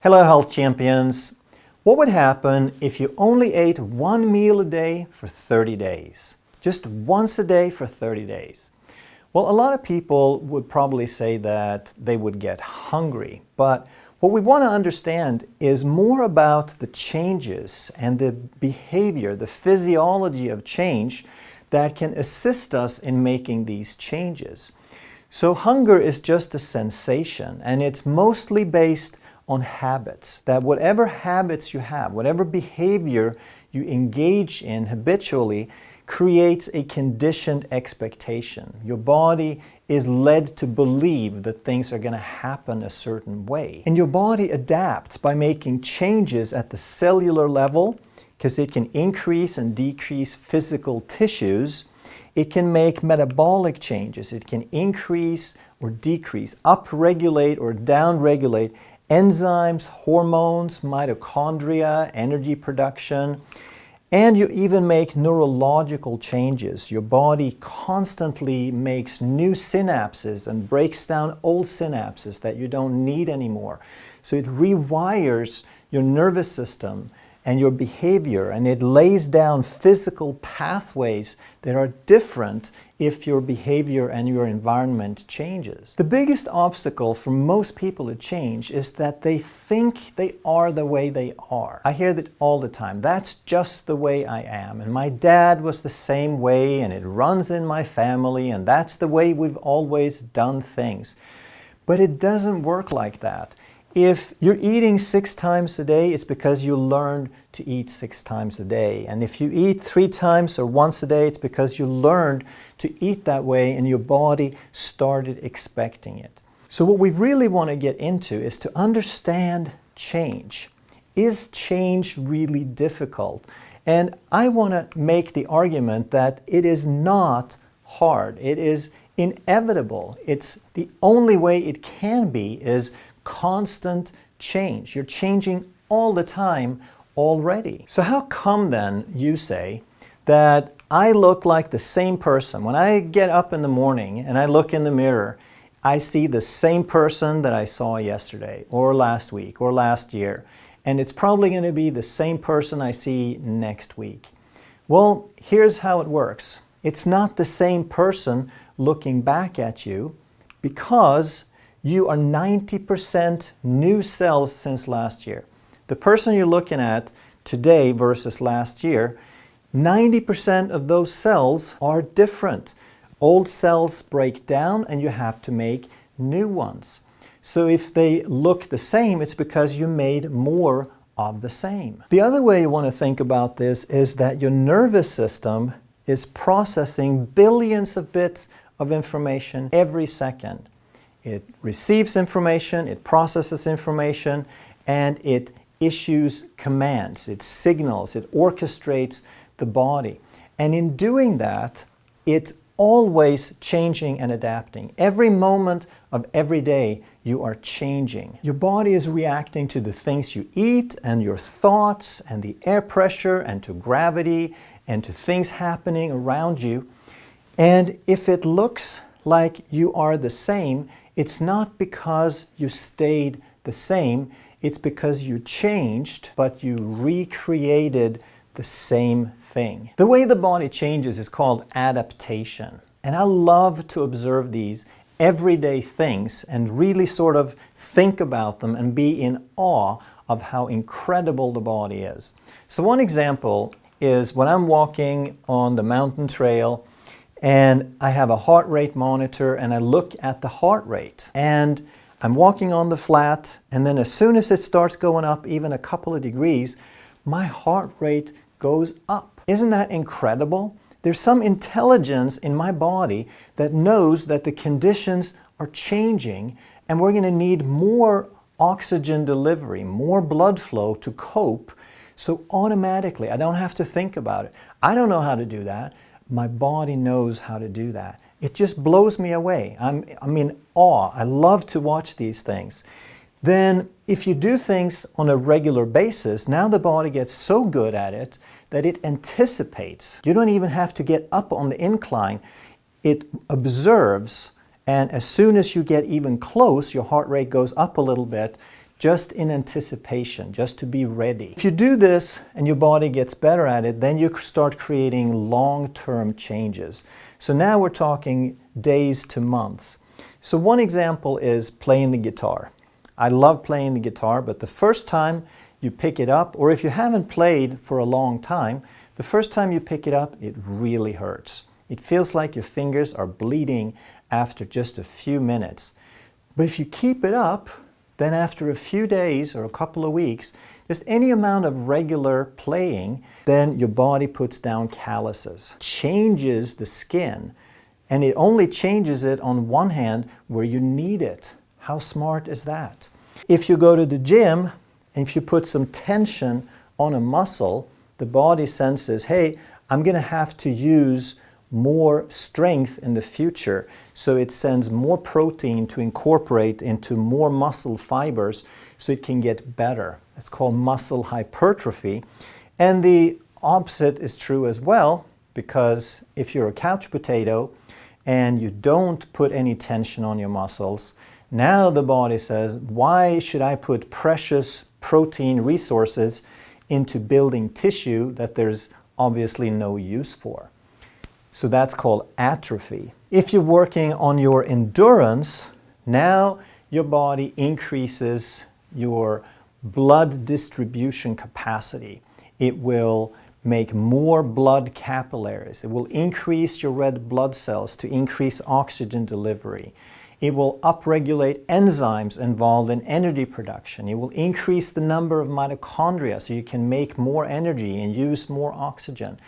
Hello health champions! What would happen if you only ate one meal a day for 30 days? Just once a day for 30 days. Well, a lot of people would probably say that they would get hungry, but what we want to understand is more about the changes and the behavior, the physiology of change that can assist us in making these changes. So hunger is just a sensation, and it's mostly based on habits. That whatever habits you have, whatever behavior you engage in habitually, creates a conditioned expectation. Your body is led to believe that things are going to happen a certain way. And your body adapts by making changes at the cellular level, because it can increase and decrease physical tissues. It can make metabolic changes. It can increase or decrease, upregulate or downregulate enzymes, hormones, mitochondria, energy production, and you even make neurological changes. Your body constantly makes new synapses and breaks down old synapses that you don't need anymore. So it rewires your nervous system and your behavior, and it lays down physical pathways that are different if your behavior and your environment changes. The biggest obstacle for most people to change is that they think they are the way they are. I hear that all the time. That's just the way I am, and my dad was the same way, and it runs in my family, and that's the way we've always done things. But it doesn't work like that. If you're eating 6 times a day, it's because you learned to eat 6 times a day. And if you eat 3 times or once a day, it's because you learned to eat that way and your body started expecting it. So what we really want to get into is to understand change. Is change really difficult? And I want to make the argument that it is not hard. It is inevitable. It's the only way it can be is constant change. You're changing all the time already. So how come then, you say, that I look like the same person? When I get up in the morning and I look in the mirror, I see the same person that I saw yesterday or last week or last year. And it's probably going to be the same person I see next week. Well, here's how it works. It's not the same person looking back at you, because you are 90% new cells since last year. The person you're looking at today versus last year, 90% of those cells are different. Old cells break down and you have to make new ones. So if they look the same, it's because you made more of the same. The other way you want to think about this is that your nervous system is processing billions of bits of information every second. It receives information, it processes information, and it issues commands, it signals, it orchestrates the body. And in doing that, it's always changing and adapting. Every moment of every day, you are changing. Your body is reacting to the things you eat and your thoughts and the air pressure and to gravity and to things happening around you. And if it looks like you are the same, it's not because you stayed the same, it's because you changed, but you recreated the same thing. The way the body changes is called adaptation. And I love to observe these everyday things and really sort of think about them and be in awe of how incredible the body is. So one example is when I'm walking on the mountain trail, and I have a heart rate monitor and I look at the heart rate. And I'm walking on the flat, and then as soon as it starts going up even a couple of degrees, my heart rate goes up. Isn't that incredible? There's some intelligence in my body that knows that the conditions are changing and we're going to need more oxygen delivery, more blood flow to cope. So automatically, I don't have to think about it. I don't know how to do that. My body knows how to do that. It just blows me away. I'm in awe. I love to watch these things. Then if you do things on a regular basis, now the body gets so good at it that it anticipates. You don't even have to get up on the incline. It observes, and as soon as you get even close, your heart rate goes up a little bit just in anticipation, just to be ready. If you do this and your body gets better at it, then you start creating long-term changes. So now we're talking days to months. So one example is playing the guitar. I love playing the guitar, but the first time you pick it up, or if you haven't played for a long time, the first time you pick it up, it really hurts. It feels like your fingers are bleeding after just a few minutes. But if you keep it up, then after a few days or a couple of weeks, just any amount of regular playing, then your body puts down calluses, changes the skin, and it only changes it on one hand where you need it. How smart is that? If you go to the gym and if you put some tension on a muscle, the body senses, hey, I'm going to have to use more strength in the future, so it sends more protein to incorporate into more muscle fibers so it can get better. It's called muscle hypertrophy. And the opposite is true as well, because if you're a couch potato and you don't put any tension on your muscles, now the body says, why should I put precious protein resources into building tissue that there's obviously no use for? So that's called atrophy. If you're working on your endurance, now your body increases your blood distribution capacity. It will make more blood capillaries. It will increase your red blood cells to increase oxygen delivery. It will upregulate enzymes involved in energy production. It will increase the number of mitochondria so you can make more energy and use more oxygen.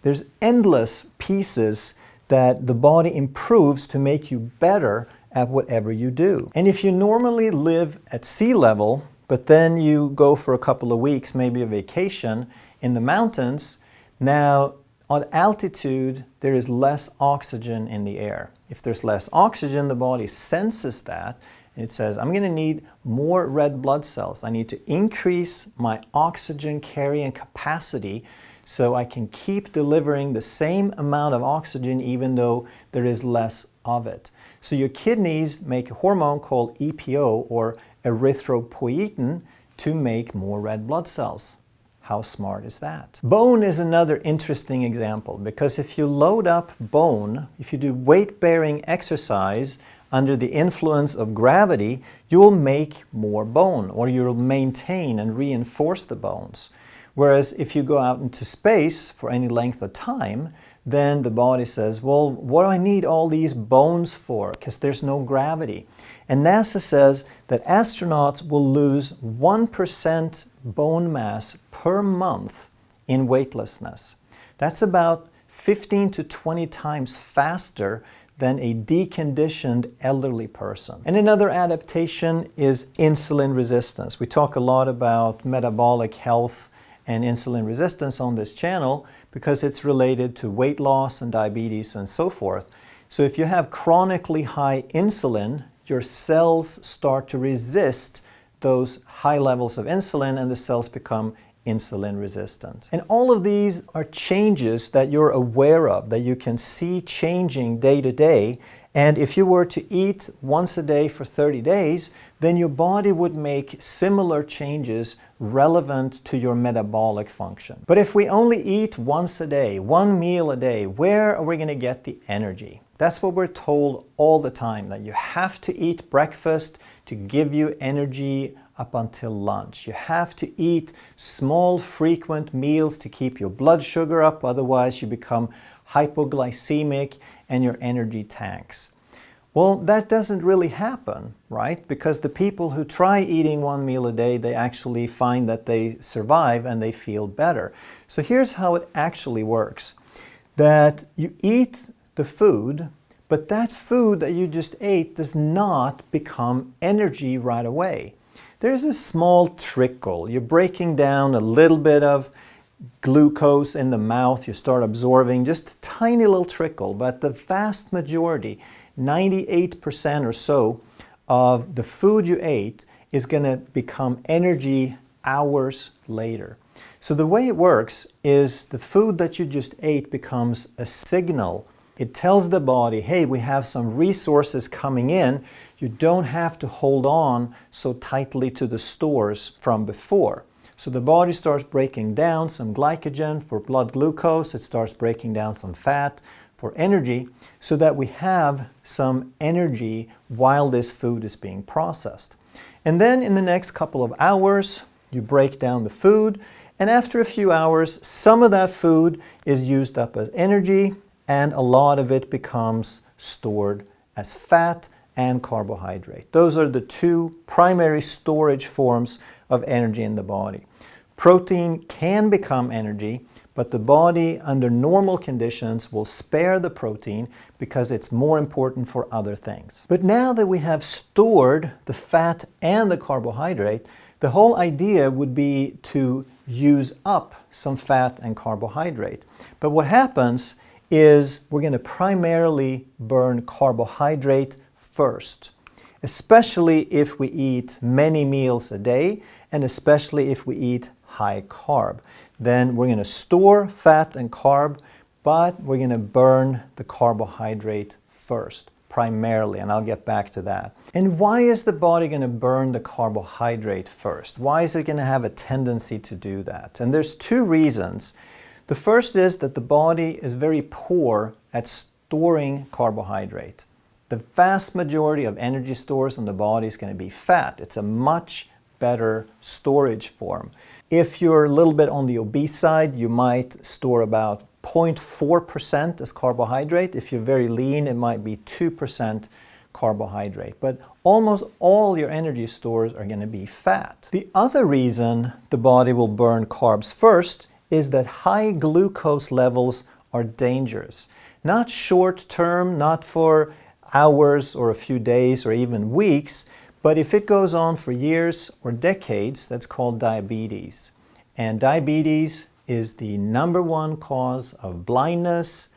There's endless pieces that the body improves to make you better at whatever you do. And if you normally live at sea level, but then you go for a couple of weeks, maybe a vacation in the mountains, now at altitude there is less oxygen in the air. If there's less oxygen, the body senses that and it says, I'm going to need more red blood cells. I need to increase my oxygen carrying capacity so I can keep delivering the same amount of oxygen even though there is less of it. So your kidneys make a hormone called EPO, or erythropoietin, to make more red blood cells. How smart is that? Bone is another interesting example, because if you load up bone, if you do weight-bearing exercise under the influence of gravity, you will make more bone, or you'll maintain and reinforce the bones. Whereas if you go out into space for any length of time, then the body says, well, what do I need all these bones for? Because there's no gravity. And NASA says that astronauts will lose 1% bone mass per month in weightlessness. That's about 15 to 20 times faster than a deconditioned elderly person. And another adaptation is insulin resistance. We talk a lot about metabolic health and insulin resistance on this channel because it's related to weight loss and diabetes and so forth. So if you have chronically high insulin, your cells start to resist those high levels of insulin and the cells become insulin resistant. And all of these are changes that you're aware of, that you can see changing day to day. And if you were to eat once a day for 30 days, then your body would make similar changes relevant to your metabolic function. But if we only eat once a day, one meal a day, where are we going to get the energy? That's what we're told all the time, that you have to eat breakfast to give you energy up until lunch. You have to eat small, frequent meals to keep your blood sugar up, otherwise you become hypoglycemic and your energy tanks. Well, that doesn't really happen, right? Because the people who try eating one meal a day, they actually find that they survive and they feel better. So here's how it actually works. That you eat the food, but that food that you just ate does not become energy right away. There's a small trickle. You're breaking down a little bit of glucose in the mouth. You start absorbing just a tiny little trickle, but the vast majority, 98% or so of the food you ate is going to become energy hours later. So the way it works is the food that you just ate becomes a signal It tells the body, hey, we have some resources coming in. You don't have to hold on so tightly to the stores from before. So the body starts breaking down some glycogen for blood glucose. It starts breaking down some fat for energy so that we have some energy while this food is being processed. And then in the next couple of hours, you break down the food. And after a few hours, some of that food is used up as energy, and a lot of it becomes stored as fat and carbohydrate. Those are the two primary storage forms of energy in the body. Protein can become energy, but the body under normal conditions will spare the protein because it's more important for other things. But now that we have stored the fat and the carbohydrate, the whole idea would be to use up some fat and carbohydrate. But what happens is we're going to primarily burn carbohydrate first, especially if we eat many meals a day, and especially if we eat high carb. Then we're going to store fat and carb, but we're going to burn the carbohydrate first, primarily, and I'll get back to that. And why is the body going to burn the carbohydrate first? Why is it going to have a tendency to do that? And there's two reasons. The first is that the body is very poor at storing carbohydrate. The vast majority of energy stores in the body is going to be fat. It's a much better storage form. If you're a little bit on the obese side, you might store about 0.4% as carbohydrate. If you're very lean, it might be 2% carbohydrate. But almost all your energy stores are going to be fat. The other reason the body will burn carbs first is that high glucose levels are dangerous. Not short term, not for hours or a few days or even weeks, but if it goes on for years or decades, that's called diabetes. And diabetes is the #1 cause of blindness,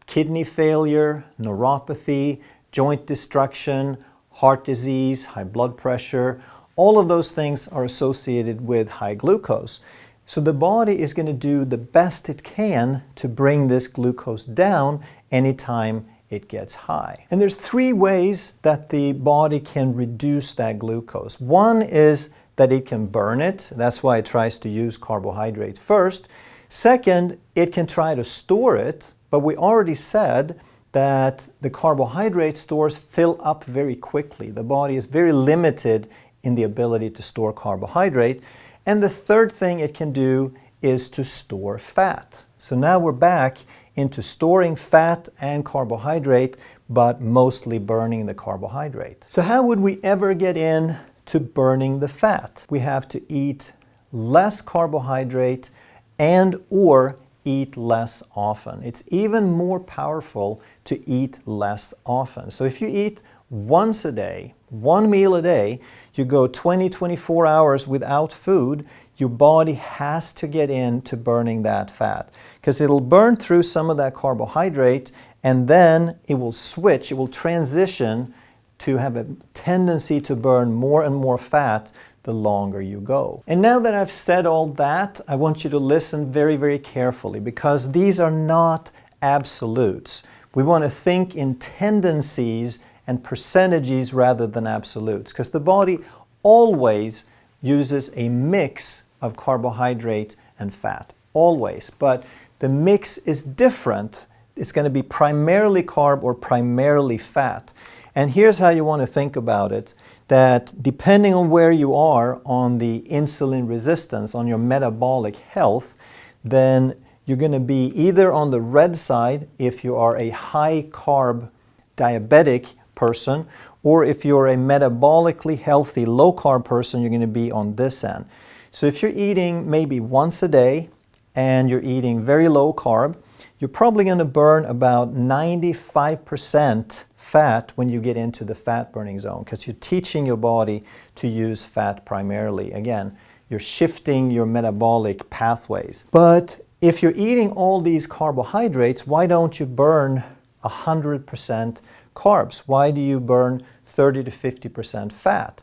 kidney failure, neuropathy, joint destruction, heart disease, high blood pressure. All of those things are associated with high glucose. So the body is going to do the best it can to bring this glucose down anytime it gets high. And there's 3 ways that the body can reduce that glucose. One is that it can burn it. That's why it tries to use carbohydrate first. Second, it can try to store it, but we already said that the carbohydrate stores fill up very quickly. The body is very limited in the ability to store carbohydrate. And the third thing it can do is to store fat. So now we're back into storing fat and carbohydrate, but mostly burning the carbohydrate. So how would we ever get in to burning the fat? We have to eat less carbohydrate and or eat less often. It's even more powerful to eat less often. So if you eat once a day, 1 meal a day, you go 24 hours without food, your body has to get into burning that fat because it'll burn through some of that carbohydrate and then it will switch, it will transition to have a tendency to burn more and more fat the longer you go. And now that I've said all that, I want you to listen very, very carefully because these are not absolutes. We want to think in tendencies and percentages rather than absolutes because the body always uses a mix of carbohydrate and fat, always. But the mix is different. It's going to be primarily carb or primarily fat. And here's how you want to think about it, that depending on where you are on the insulin resistance, on your metabolic health, then you're going to be either on the red side if you are a high carb diabetic person, or if you're a metabolically healthy low carb person, you're going to be on this end. So if you're eating maybe once a day and you're eating very low carb, you're probably going to burn about 95% fat when you get into the fat burning zone because you're teaching your body to use fat primarily. Again, you're shifting your metabolic pathways. But if you're eating all these carbohydrates, why don't you burn 100% carbs? Why do you burn 30 to 50% fat?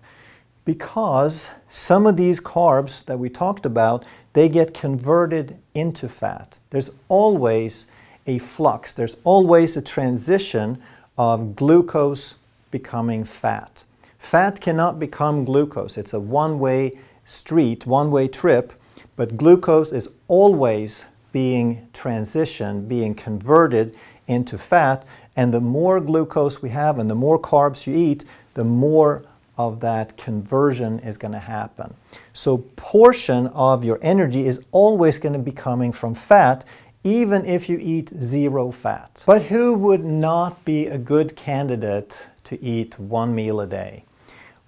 Because some of these carbs that we talked about, they get converted into fat. There's always a flux. There's always a transition of glucose becoming fat. Fat cannot become glucose. It's a one-way street, one-way trip, but glucose is always being transitioned, being converted into fat, and the more glucose we have and the more carbs you eat, the more of that conversion is going to happen. So portion of your energy is always going to be coming from fat, even if you eat zero fat. But who would not be a good candidate to eat one meal a day?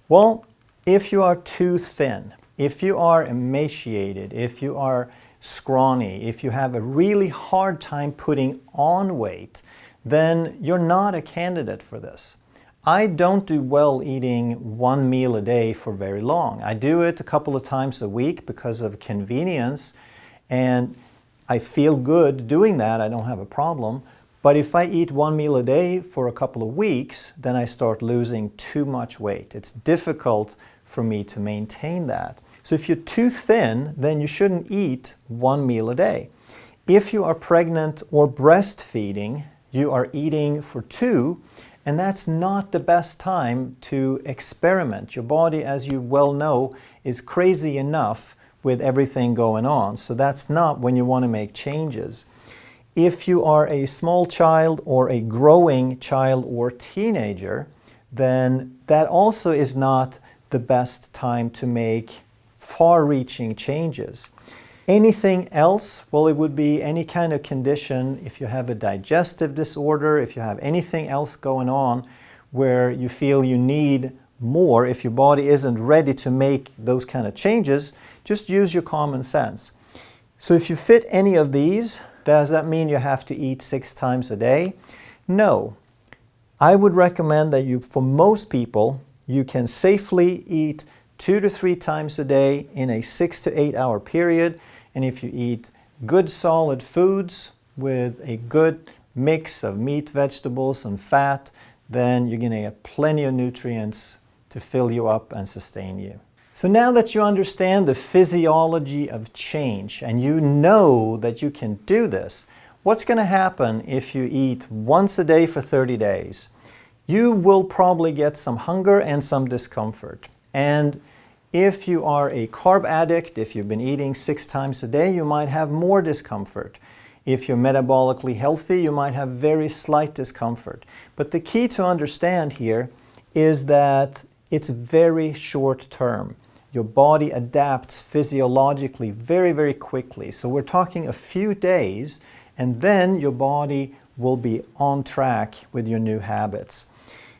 Well, if you are too thin, if you are emaciated, if you are scrawny, if you have a really hard time putting on weight, then you're not a candidate for this. I don't do well eating one meal a day for very long. I do it a couple of times a week because of convenience, and I feel good doing that. I don't have a problem. But if I eat one meal a day for a couple of weeks, then I start losing too much weight. It's difficult for me to maintain that. So if you're too thin, then you shouldn't eat one meal a day. If you are pregnant or breastfeeding, you are eating for two, and that's not the best time to experiment. Your body, as you well know, is crazy enough with everything going on, so that's not when you want to make changes. If you are a small child or a growing child or teenager, then that also is not the best time to make far-reaching changes. Anything else? Well, it would be any kind of condition. If you have a digestive disorder, if you have anything else going on where you feel you need more, if your body isn't ready to make those kind of changes, just use your common sense. So if you fit any of these, does that mean you have to eat 6 times a day? No. I would recommend that for most people, you can safely eat 2 to 3 times a day in a 6 to 8 hour period. And if you eat good solid foods with a good mix of meat, vegetables, and fat, then you're going to get plenty of nutrients to fill you up and sustain you. So now that you understand the physiology of change and you know that you can do this, what's going to happen if you eat once a day for 30 days? You will probably get some hunger and some discomfort. And if you are a carb addict, if you've been eating 6 times a day, you might have more discomfort. If you're metabolically healthy, you might have very slight discomfort. But the key to understand here is that it's very short term. Your body adapts physiologically very, very quickly. So we're talking a few days, and then your body will be on track with your new habits.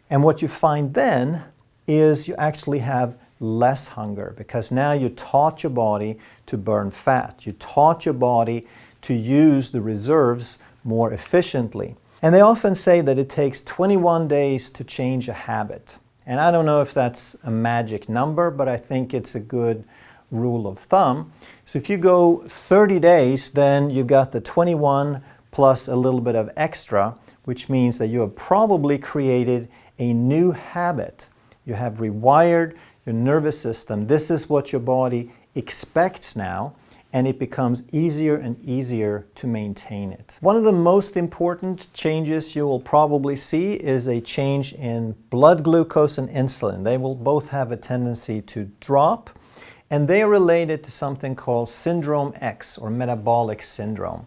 And what you find then is you actually have less hunger, because now you taught your body to burn fat. You taught your body to use the reserves more efficiently. And they often say that it takes 21 days to change a habit. And I don't know if that's a magic number, but I think it's a good rule of thumb. So if you go 30 days, then you've got the 21 plus a little bit of extra, which means that you have probably created a new habit. You have rewired your nervous system. This is what your body expects now, and it becomes easier and easier to maintain it. One of the most important changes you will probably see is a change in blood glucose and insulin. They will both have a tendency to drop, and they are related to something called syndrome X, or metabolic syndrome.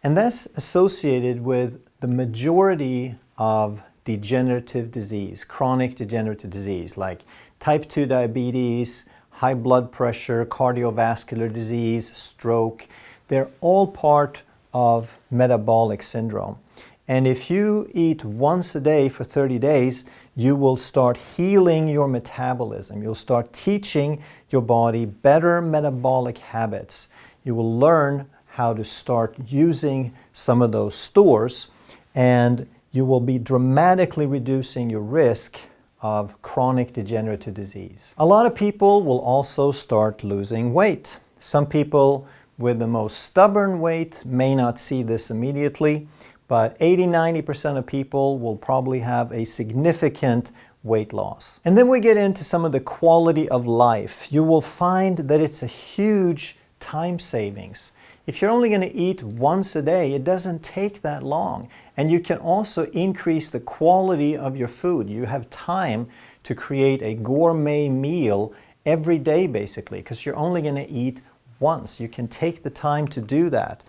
And that's associated with the majority of degenerative disease, chronic degenerative disease, like type 2 diabetes, high blood pressure, cardiovascular disease, stroke. They're all part of metabolic syndrome. And if you eat once a day for 30 days, you will start healing your metabolism. You'll start teaching your body better metabolic habits. You will learn how to start using some of those stores, and you will be dramatically reducing your risk of chronic degenerative disease. A lot of people will also start losing weight. Some people with the most stubborn weight may not see this immediately, but 80-90% of people will probably have a significant weight loss. And then we get into some of the quality of life. You will find that it's a huge time savings. If you're only going to eat once a day, it doesn't take that long. And you can also increase the quality of your food. You have time to create a gourmet meal every day, basically, because you're only going to eat once. You can take the time to do that.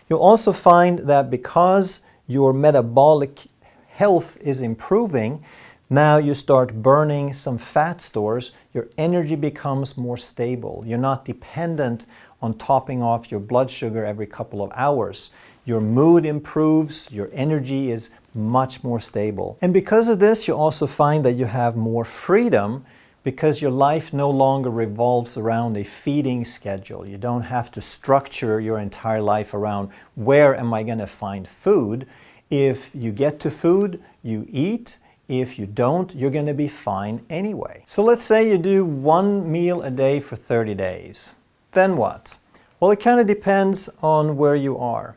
You'll also find that because your metabolic health is improving, now you start burning some fat stores, your energy becomes more stable. You're not dependent on topping off your blood sugar every couple of hours. Your mood improves, your energy is much more stable. And because of this, you also find that you have more freedom because your life no longer revolves around a feeding schedule. You don't have to structure your entire life around where am I going to find food. If you get to food, you eat. If you don't, you're going to be fine anyway. So let's say you do one meal a day for 30 days. Then what? Well, it kind of depends on where you are.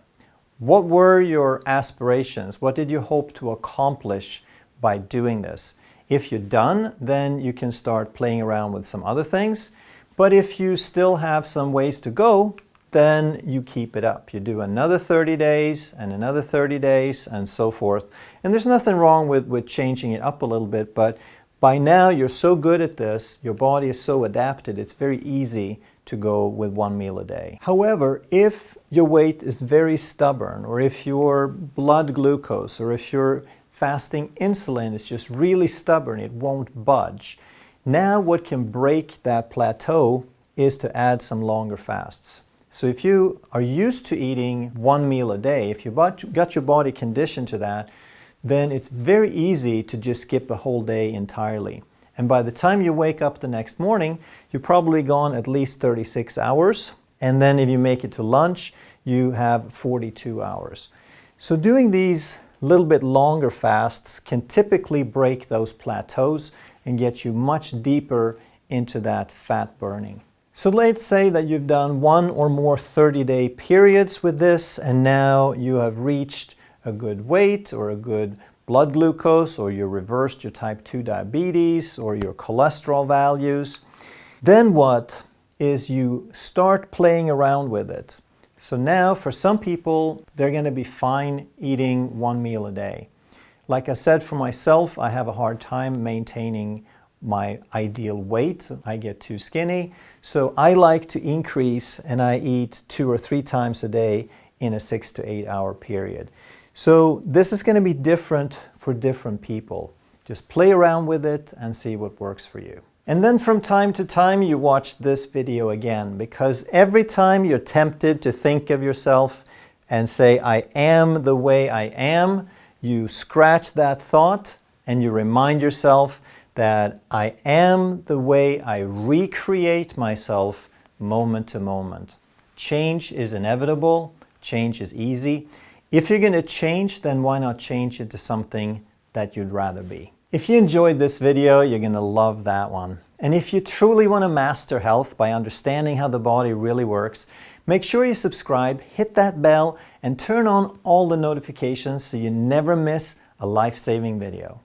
What were your aspirations? What did you hope to accomplish by doing this? If you're done, then you can start playing around with some other things. But if you still have some ways to go, then you keep it up. You do another 30 days and another 30 days and so forth. And there's nothing wrong with changing it up a little bit, but by now you're so good at this, your body is so adapted, it's very easy to go with one meal a day. However, if your weight is very stubborn, or if your blood glucose, or if your fasting insulin is just really stubborn, it won't budge. Now what can break that plateau is to add some longer fasts. So if you are used to eating one meal a day, if you got your body conditioned to that, then it's very easy to just skip a whole day entirely. And by the time you wake up the next morning, you're probably gone at least 36 hours. And then if you make it to lunch, you have 42 hours. So doing these little bit longer fasts can typically break those plateaus and get you much deeper into that fat burning. So let's say that you've done one or more 30-day periods with this, and now you have reached a good weight or a good blood glucose, or you reversed your type 2 diabetes or your cholesterol values. Then what is you start playing around with it. So now for some people, they're going to be fine eating one meal a day. Like I said, for myself, I have a hard time maintaining my ideal weight. I get too skinny. So I like to increase, and I eat 2 or 3 times a day in a 6 to 8 hour period. So this is going to be different for different people. Just play around with it and see what works for you. And then from time to time you watch this video again, because every time you're tempted to think of yourself and say, I am the way I am, you scratch that thought and you remind yourself that I am the way I recreate myself moment to moment. Change is inevitable. Change is easy. If you're going to change, then why not change it to something that you'd rather be? If you enjoyed this video, you're going to love that one. And if you truly want to master health by understanding how the body really works, make sure you subscribe, hit that bell, and turn on all the notifications so you never miss a life-saving video.